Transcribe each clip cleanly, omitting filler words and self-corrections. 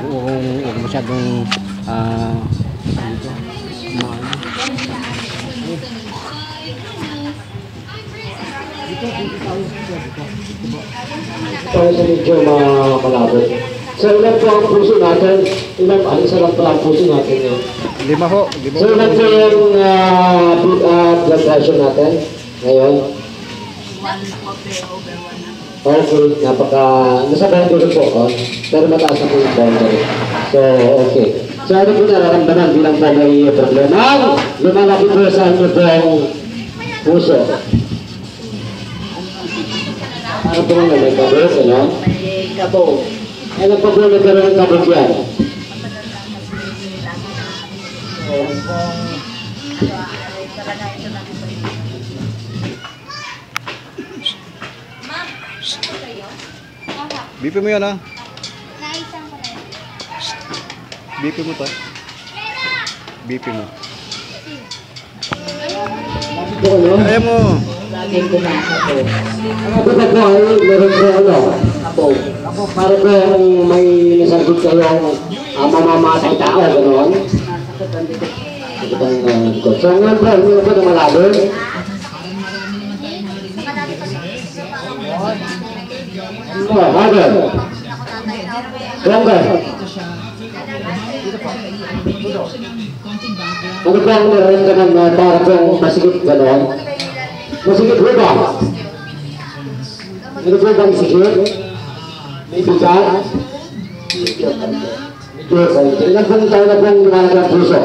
huwag masyadong sa medyo malabot. So ilan po ang puso natin? Isa lang po ang puso natin yun. 5 ho. So ilan po yung blood pressure natin ngayon? Okay, nasa boundary po, pero mataas na po yung boundary. So, okay. So, ano po nararamdaman bilang po may problema? Lumalaki po sa inyo pong puso. Ano po nga may kabog, ano? May kabog. Ano po po nagkaroon ng kabog yan? BP mo yan, ha? BP mo to. BP mo. Ayaw mo. Laging kumakabog. Ano po na po ay meron po kabog. Kabog, para po may nasagot kayong mamamatay tao, gano'n? So, ngayon po, hindi na po na malabon. Harder. Stronger. Ano ba ang nararamdaman na para pong masigit gano'n? Masigit po ba? Ano po bang sigit? May bigat? Ilan pong taon na pong lumalagay ang puso?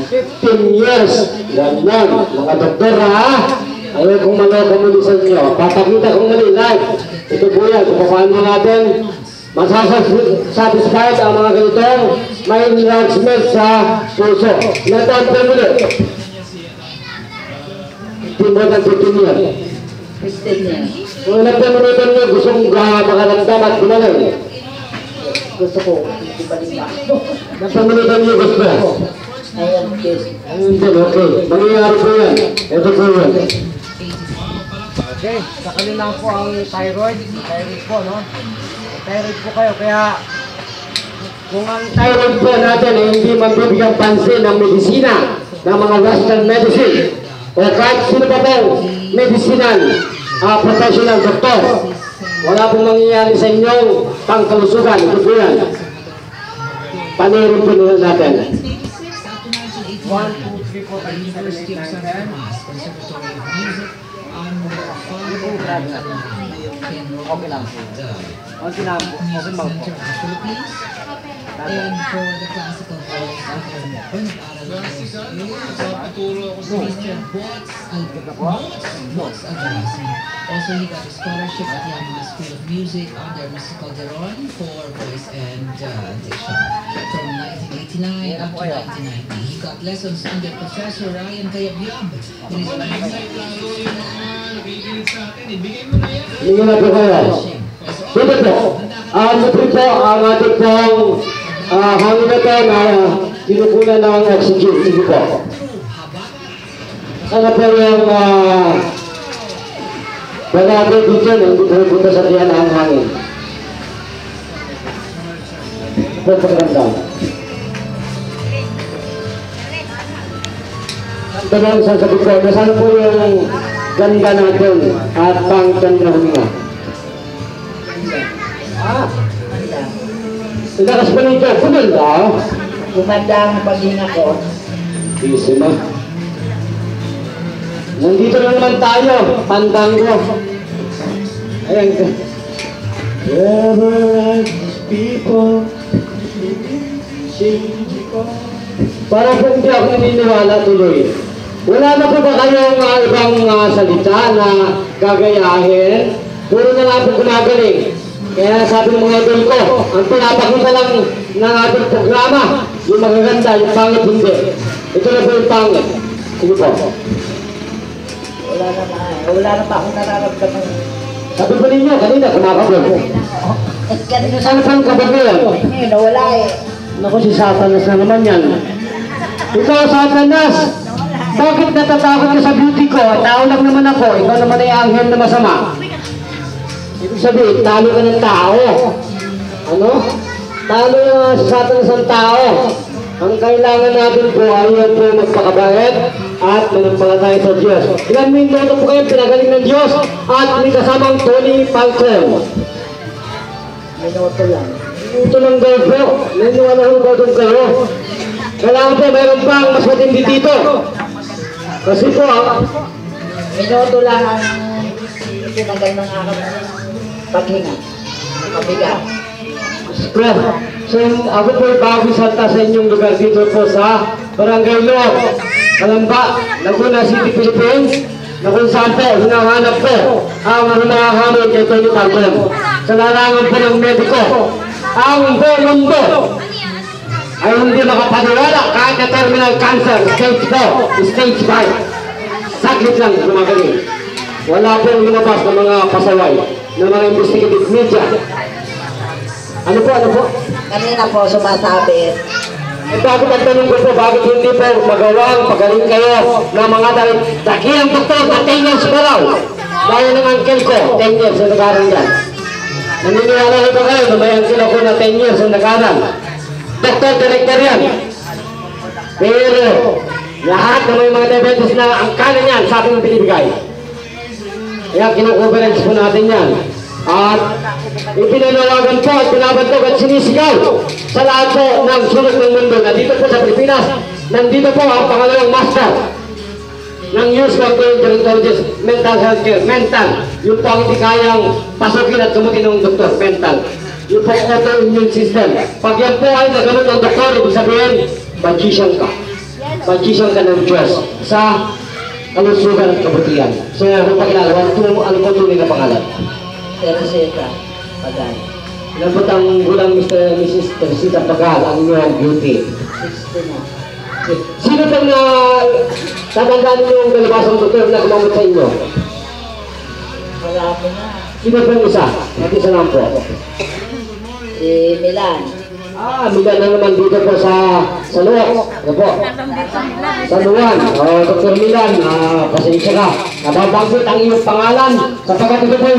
15 years. Ganyan. Mga doktor, ha? Ayaw kung maloko muli sa inyo. Papakita kong mali live. Ito po yan. Kung paano natin masasatisfied ang mga ganitong may enlargement sa puso. Nataan po muli. 15 more than 15 years. 15 years. Kung ilang minuto nyo gustong makaramdam at gumaling. Gusto ko, hindi pa rin ba? Ilang minuto nyo gusto. Ayan, yes. Ayun din, okay. Mangyayari po yan. Ito po yan. Okay, sakalinang po ang thyroid po, no? Thyroid po kayo, kaya kung ang Thyroid po natin ay hindi magbibigyan pansin ng medisina, ng mga western medicine, o kahit sino pa pong medicinal, professional doctor. Wala pong mangyayari sa inyong pangkalusugan. Ito po yan. Panirin po nila natin. 1, 2, 3, 4, 5, 6, 7, 8, 9, 10. Okay lang po. Okay lang po. Okay lang po. And for the classical voice, Pagpaturo ako sa Mr. Bots Agarasi. Also, he got a scholarship at Yamaha School of Music under Mr. Calderon for voice and diction. From 1989 up to 1990, he got lessons under Professor Ryan Cayabyab. Hindi na po kayo. Dito po. Ano po ang ating pong hangin na ito na kinukunan ng oxygen. Sige po. Ano po yung balado dito na hindi pupunta sa tiyan ang hangin. Ito po pagkanda. Ito lang sasabi ko, nasaan po yung ganda natin at pang-ganda na huminga? Ilakas pa nito, kumanda. Gumanda ang paghinga ko. Easy mo. Nandito na naman tayo, Pandango. Ayan ka. Wherever people, para po hindi ako naniniwala tuloy. Wala na po ba kayong ibang salita na gagayahin? Puro na lang po gumagaling. Kaya sabi ng mga idol ko, ang pinapakita lang ng ating programa, yung magaganda, yung pangit hindi. Ito na po yung pangit. Sige po. Wala na pa akong nararamdaman. Sabi po ninyo, kanina, kumakabog. Saan pang kabog yun? Ngayon, wala eh. Naku, si Satanas na naman yan. Ikaw, Satanas! Bakit natatakot ka sa beauty ko? Tao lang naman ako. Ikaw naman ay anghel na masama. Ibig sabihin, talo ka ng tao. ano? Talo yung sa atin isang tao. Ang kailangan natin po ay yan po magpakabait at manampalataya sa Diyos. Ilan minuto po kayo pinagaling ng Diyos at may kasamang Tony Falcon. Minuto lang. Minuto lang daw po. Naniwala ko ba doon kayo? Kailangan po mayroon pang mas matindi dito. Kasi po, Minuto lang ang tinagal ng aking paghinga. Mabigat. so ako po bago salta sa inyong lugar dito po sa Barangay Loob, Kalamba, Laguna City, Philippines, na kung saan po hinahanap po ang humahamon kay Tony Falcon. Sa larangan po ng mediko, ang buong mundo ay hindi makapaniwala kahit na terminal cancer, stage 4, stage 5. Saglit lang gumagaling. Wala pong lumabas ng mga pasaway ng mga investigative media. Ano po? Kanina po sumasabi, Bakit ang tanong ko po, bakit hindi po magawang pagaling kayo ng mga dakilang doktor na 10 years pa raw? Dahil ng uncle ko, 10 years na nag-aaral yan. Naniniwala ko ba kayo na may uncle ako na 10 years na nag-aaral? Doktor, director yan. Pero, lahat ng may mga diabetes na ang kanan yan sa ating binibigay. Kaya kinukuberage po natin yan. At ipinanawagan po at pinabantog at sinisigaw sa lahat po ng sulok ng mundo na dito po sa Pilipinas, nandito po ang pangalawang master ng Youth Gastroenterologist, mental health care, mental. Yung po ang hindi kayang pasukin at gumutin ng doktor, mental. Yung po autoimmune system. Pag yan po ay nagamot ng doktor, ibig sabihin, magician ka. Magician ka ng Diyos sa kalusugan at kabutihan. So yan ang pakilala. Ano po tunay na pangalan? Teresita, Pagan. Ilan po ang gulang Mrs. Teresita Pagal, ang inyong beauty? 60 na. Sino pang tatandaan niyo yung dalawasang doktor na kumamot sa inyo? Marami na. Sino pang isa? At isa lang po. Si Milan. Milan na naman dito po sa Luwak. Ano po? Sa Luwan. Dr. Milan, pasensya ka. Nababanggit ang iyong pangalan sapagkat ito po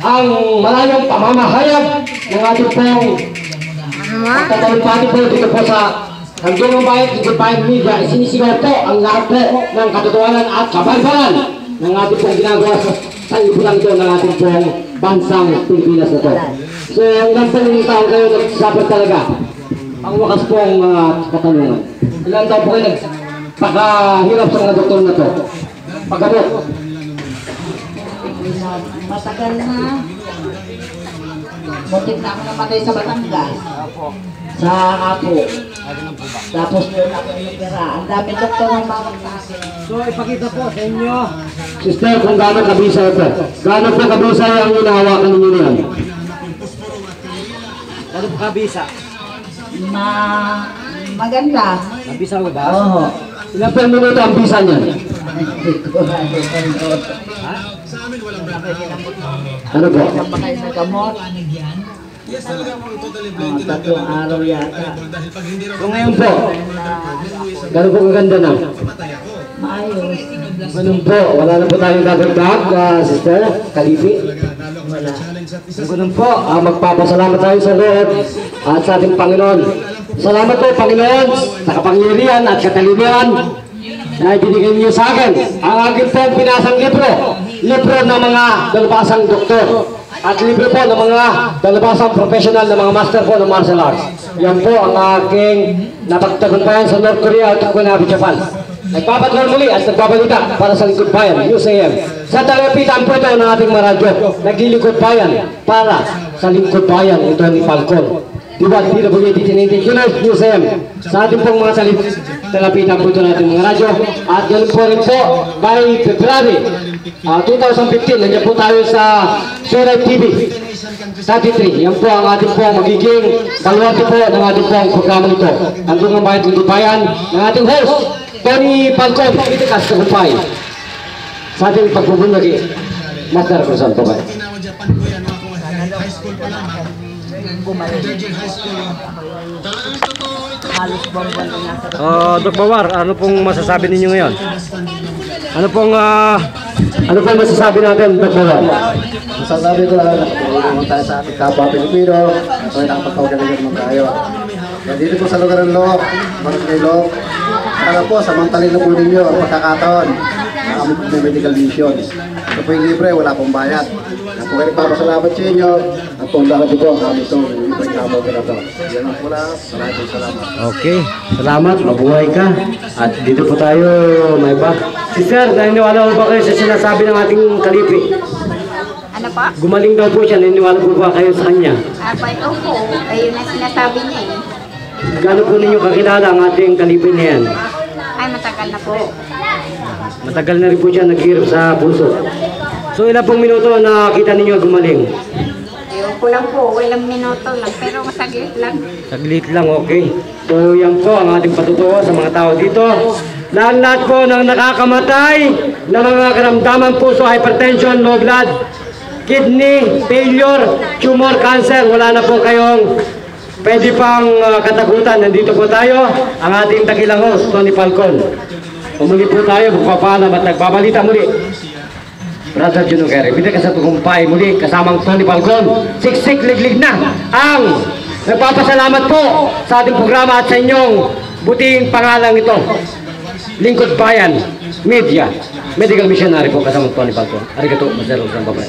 ang malayong pamamahayag ng ating pong pagtatalumpati po dito po sa Hanggang Bayan, Bayan Media. Sinisigaw po ang lahat po ng katotohanan at kabarbaran ng ating pong ginagawa sa ibulang ito ng ating pong bansang Pilipinas na ito. So, ilang po yung taon kayo nagsasabi talaga ang wakas pong katanungan. Ilang taon po kayo nagpakahirap sa mga doktor na ito? Pagkabot. Matagal na. Muntik na ako namatay sa Batangas. Sa Apo. Tapos yun ako inopera. Ang dami doktor ang bawag sa akin. So, ipakita po sa inyo. Sister, kung gano'n kabisa ito. Gano'n po kabisa ang hinahawakan ninyo niyan? Ano po kabisa? Maganda. Kabisa mo ba? Oo. Ilang per minuto ang bisa niyan? Ano po? Kapag kayo nagamot. Tatlong araw yata. So ngayon po, gano'n po kaganda na? Maayos. Ganun po, wala na po tayong dadagdag, Sister Kalifi. Wala. Ganun po, magpapasalamat tayo sa Lord at sa ating Panginoon. Salamat po, Panginoon, sa kapangyarihan at katalimihan na ibinigay niyo sa akin. Ang aking po pinasang libro ng mga dalubhasang doktor at libro po ng mga dalubhasang professional na mga master po ng martial arts. Yan po ang aking napagtagumpayan sa North Korea at Okinawa, Japan. Nagpapatuloy muli at nagbabalita para sa Lingkod Bayan, USAM. Sa talapitan po ito ng ating maradyo, naglilingkod bayan para sa Lingkod Bayan, ito ni Falcon. Diba, DWD-19 USAM. Sa ating pong mga talapitan po ito natin mga radyo. At yan po rin po, by February 2015, nandiyan po tayo sa Suray TV 33. Yan po ang ating pong magiging baluarte po ng ating pong programa nito. Hanggang Bayan, Lingkod Bayan, ng ating host, Tony Falcon, itikas sa kumpay. Sa ating pagbubunyagi, Master Cruzan po kayo. Dok Bawar, ano pong masasabi ninyo ngayon? Ano pong Ano po masasabi natin, Dr. Bawar? Masasabi ko Tulungan tayo sa ating kapwa Pilipino. Ito ay nakapagpagalingan naman tayo. Kaya dito po sa lugar ng Looc, Barangay Looc, sana po samantalin na po ninyo ang pagkakataon na kami po may medical mission. Ito po yung libre, wala pong bayad. Kaya po kayo nagpapasalamat sa inyo at punta ko po kami itong ibang kamo ka na ito. Yan ang pula, maraming salamat. Okay, salamat, mabuhay ka. At dito po tayo, may ba? Sister, naniniwala mo ba kayo sa sinasabi ng ating kalipi? Ano po? Gumaling daw po siya, naniniwala po ba kayo sa kanya? Ito po. Ayun na sinasabi niya eh. Gano'n po ninyo kakilala ang ating kalipi na yan? Ay, matagal na po. Matagal na rin po siya naghirap sa puso. So ilan pong minuto na kita ninyo gumaling? Ayun ko lang po. Walang minuto lang. Pero masaglit lang. Saglit lang, okay. So yan po ang ating patutuwa sa mga tao dito. Lahat po ng nakakamatay ng mga karamdaman puso, hypertension, low blood, kidney, failure, tumor, cancer, wala na po kayong pwede pang katakutan. Nandito po tayo, ang ating dakilang host, Tony Falcon. Umuli po tayo, magpapaalam at nagbabalita muli. Brother Juno Gary, bida ka sa tugumpay muli kasamang Tony Falcon. Siksik, liglig na ang nagpapasalamat po sa ating programa at sa inyong buting pangalang ito. Lingkod Bayan Media, Medical Missionary po kasamang Tony Falcon. Arigato, Master Rosang Babay.